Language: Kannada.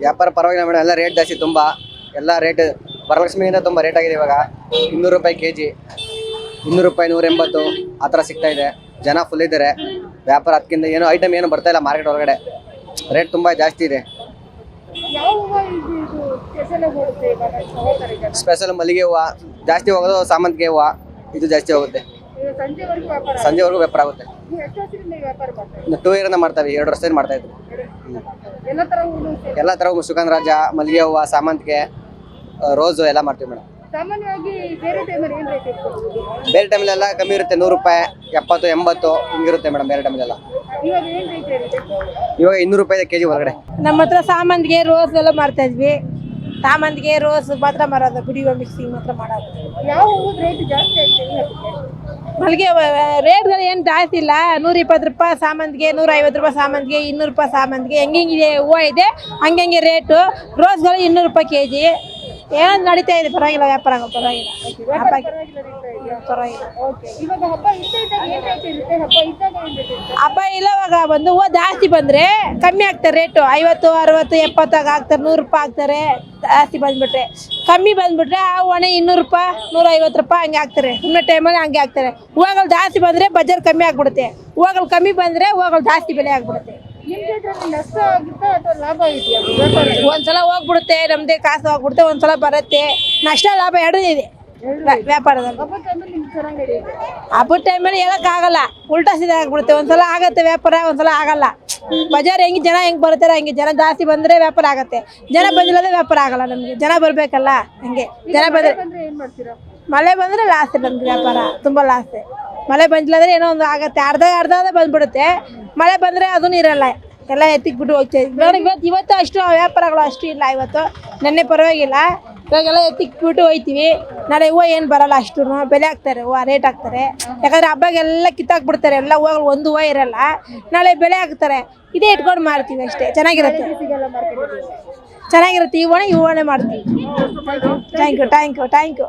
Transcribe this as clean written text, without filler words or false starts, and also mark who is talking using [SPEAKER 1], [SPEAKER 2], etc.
[SPEAKER 1] ವ್ಯಾಪಾರ ಪರವಾಗಿಲ್ಲ ಮೇಡಮ್, ಎಲ್ಲ ರೇಟ್ ಜಾಸ್ತಿ ತುಂಬ. ಎಲ್ಲ ರೇಟ್ ವರಲಕ್ಷ್ಮಿಗಿಂತ ತುಂಬ ರೇಟ್ ಆಗಿದೆ ಇವಾಗ. 200 ರೂಪಾಯಿ kg, 200 ರೂಪಾಯಿ, 180 ಆ ಥರ ಸಿಗ್ತಾ ಇದೆ. ಜನ ಫುಲ್ ಇದ್ದಾರೆ. ವ್ಯಾಪಾರ ಅದಕ್ಕಿಂತ ಏನೋ ಐಟಮ್ ಏನು ಬರ್ತಾ ಇಲ್ಲ ಮಾರ್ಕೆಟ್ ಒಳಗಡೆ. ರೇಟ್ ತುಂಬ ಜಾಸ್ತಿ ಇದೆ. ಸ್ಪೆಷಲ್ ಮಲ್ಲಿಗೆ ಹೂವು ಜಾಸ್ತಿ ಹೋಗೋದು, ಸಾಮಂತಿಗೆ ಹೂವು ಇದು ಜಾಸ್ತಿ ಹೋಗುತ್ತೆ. ಸಂಜೆವರೆಗೂ ವ್ಯಾಪಾರ ಆಗುತ್ತೆ. 2 ಇಯರ್ ಮಾಡ್ತಾವೆ, 2 ವರ್ಷದಿಂದ ಮಾಡ್ತಾ ಇದ್ವಿ. ಎಲ್ಲ ಥರ ಸುಗಂಧರಾಜ, ಮಲ್ಲಿಗೆ ಹೂವು, ಸಾಮಂತಿಗೆ, ರೋಸು ಎಲ್ಲ ಮಾಡ್ತೀವಿ ಮೇಡಮ್. ಬೇರೆ ಟೈಮಲ್ಲೆಲ್ಲ ಕಮ್ಮಿ ಇರುತ್ತೆ, 100 ರೂಪಾಯಿ, 70, 80 ಹಿಂಗಿರುತ್ತೆ ಮೇಡಮ್. ಬೇರೆ ಟೈಮಲ್ಲೆಲ್ಲ ಇವಾಗ 200 ರೂಪಾಯಿ kg ಒಳಗಡೆ.
[SPEAKER 2] ನಮ್ಮ ಹತ್ರ ಸಾಮಂತಿಗೆ, ರೋಸ್ ಎಲ್ಲ ಮಾಡ್ತಾ ಇದ್ವಿ. ಸಾಮಂತಿಗೆ, ರೋಸ್ ಮಾತ್ರ ಮಾರೋದು, ಬಿಡಿಯೋ ಮಿಕ್ಸಿಂಗ್ ಮಾತ್ರ ಮಾಡೋದು.
[SPEAKER 3] ಯಾವ ಹೂವು ರೇಟ್ ಜಾಸ್ತಿ ಆಗಿದೆ?
[SPEAKER 2] ಮಲ್ಲಿಗೆ ರೇಟ್ಗಳು ಏನು ಜಾಸ್ತಿ ಇಲ್ಲ. 120 ರೂಪಾಯಿ ಸಾಮಂತಿಗೆ, 150 ರೂಪಾಯಿ ಸಾಮಂತಿಗೆ, 200 ರೂಪಾಯಿ ಸಾಮಂತಿಗೆ, ಹೆಂಗೆ ಹೂವು ಇದೆ ಹಂಗೆ ರೇಟು. ರೋಸ್ಗಳು 200 ರೂಪಾಯಿ kg. ಏನೋ ನಡೀತಾ ಇದೆ, ಪರವಾಗಿಲ್ಲ ವ್ಯಾಪಾರ, ಪರವಾಗಿಲ್ಲ. ಹಬ್ಬ ಇಲ್ಲವಾಗ ಬಂದು ಹೂವು ಜಾಸ್ತಿ ಬಂದರೆ ಕಮ್ಮಿ ಆಗ್ತಾರೆ ರೇಟು. 50, 60, 70 ಆಗ್ತಾರೆ, 100 ರೂಪಾಯಿ ಆಗ್ತಾರೆ. ಜಾಸ್ತಿ ಬಂದ್ಬಿಟ್ರೆ, ಕಮ್ಮಿ ಬಂದ್ಬಿಟ್ರೆ ಆ ಹೂವನೇ 200 ರೂಪಾಯಿ, 150 ರೂಪಾಯಿ ಹಂಗೆ ಆಗ್ತಾರೆ. ಸುಮ್ಮನೆ ಟೈಮಲ್ಲಿ ಹಂಗೆ ಆಗ್ತಾರೆ. ಹೂವುಗಳು ಜಾಸ್ತಿ ಬಂದರೆ ಬಜಾರ್ ಕಮ್ಮಿ ಆಗ್ಬಿಡುತ್ತೆ. ಹೂವುಗಳು ಕಮ್ಮಿ ಬಂದರೆ ಹೂವುಗಳು ಜಾಸ್ತಿ ಬೆಲೆ ಆಗ್ಬಿಡುತ್ತೆ.
[SPEAKER 3] ನಷ್ಟ ಆಗುತ್ತಾ ಅಥವಾ ಲಾಭ ಇದೆಯಾ?
[SPEAKER 2] ಒಂದ್ಸಲ ಹೋಗ್ಬಿಡುತ್ತೆ, ನಮ್ದೇ ಕಾಸು ಹೋಗ್ಬಿಡುತ್ತೆ. ಒಂದ್ಸಲ ಬರುತ್ತೆ. ನಷ್ಟ ಲಾಭ ಎರಡೂ ಇದೆ ವ್ಯಾಪಾರದಲ್ಲಿ. ಹಬ್ಬದ ಟೈಮಲ್ಲಿ ಹೇಳೋಕ್ಕಾಗಲ್ಲ, ಉಲ್ಟಾ ಸೀದಾ ಆಗ್ಬಿಡುತ್ತೆ. ಒಂದ್ಸಲ ಆಗತ್ತೆ ವ್ಯಾಪಾರ, ಒಂದ್ಸಲ ಆಗಲ್ಲ. ಬಜಾರ್ ಹೆಂಗೆ ಜನ ಹೆಂಗೆ ಬರ್ತಾರೆ ಹಂಗೆ. ಜನ ಜಾಸ್ತಿ ಬಂದರೆ ವ್ಯಾಪಾರ ಆಗತ್ತೆ, ಜನ ಬಂದಿಲ್ಲದೆ ವ್ಯಾಪಾರ ಆಗಲ್ಲ. ನಮಗೆ ಜನ ಬರಬೇಕಲ್ಲ, ಹಂಗೆ. ಜನ ಬಂದರೆ ಮಳೆ ಬಂದರೆ ಲಾಸ್ ನಮ್ಗೆ, ವ್ಯಾಪಾರ ತುಂಬ ಲಾಸ್. ಮಳೆ ಬಂದಿಲ್ಲದ್ರೆ ಏನೋ ಒಂದು ಆಗುತ್ತೆ, ಅರ್ಧ ಬಂದ್ಬಿಡುತ್ತೆ. ಮಳೆ ಬಂದರೆ ಅದೂ ಇರಲ್ಲ, ಎಲ್ಲ ಎತ್ತಿಕ್ಬಿಟ್ಟು ಹೋಗ್ತೀವಿ. ಇವತ್ತು ಅಷ್ಟು ವ್ಯಾಪಾರಗಳು ಅಷ್ಟು ಇಲ್ಲ. ಇವತ್ತು ನೆನ್ನೆ ಪರವಾಗಿಲ್ಲ, ಇವಾಗೆಲ್ಲ ಎತ್ತಿಕ್ಬಿಟ್ಟು ಹೋಗ್ತೀವಿ. ನಾಳೆ ಹೂವು ಏನು ಬರಲ್ಲ, ಅಷ್ಟು ಬೆಲೆ ಹಾಕ್ತಾರೆ, ಹೂವು ರೇಟ್ ಹಾಕ್ತಾರೆ. ಯಾಕಂದರೆ ಹಬ್ಬಗೆಲ್ಲ ಕಿತ್ತಾಕ್ಬಿಡ್ತಾರೆ, ಎಲ್ಲ ಹೂವುಗಳು ಒಂದು ಹೂವು ಇರಲ್ಲ. ನಾಳೆ ಬೆಲೆ ಹಾಕ್ತಾರೆ, ಇದೇ ಇಟ್ಕೊಂಡು ಮಾರ್ತೀವಿ ಅಷ್ಟೇ. ಚೆನ್ನಾಗಿರುತ್ತೆ, ಚೆನ್ನಾಗಿರುತ್ತೆ. ಈ ಹೂವನೇ ಮಾಡ್ತೀವಿ. Thank you.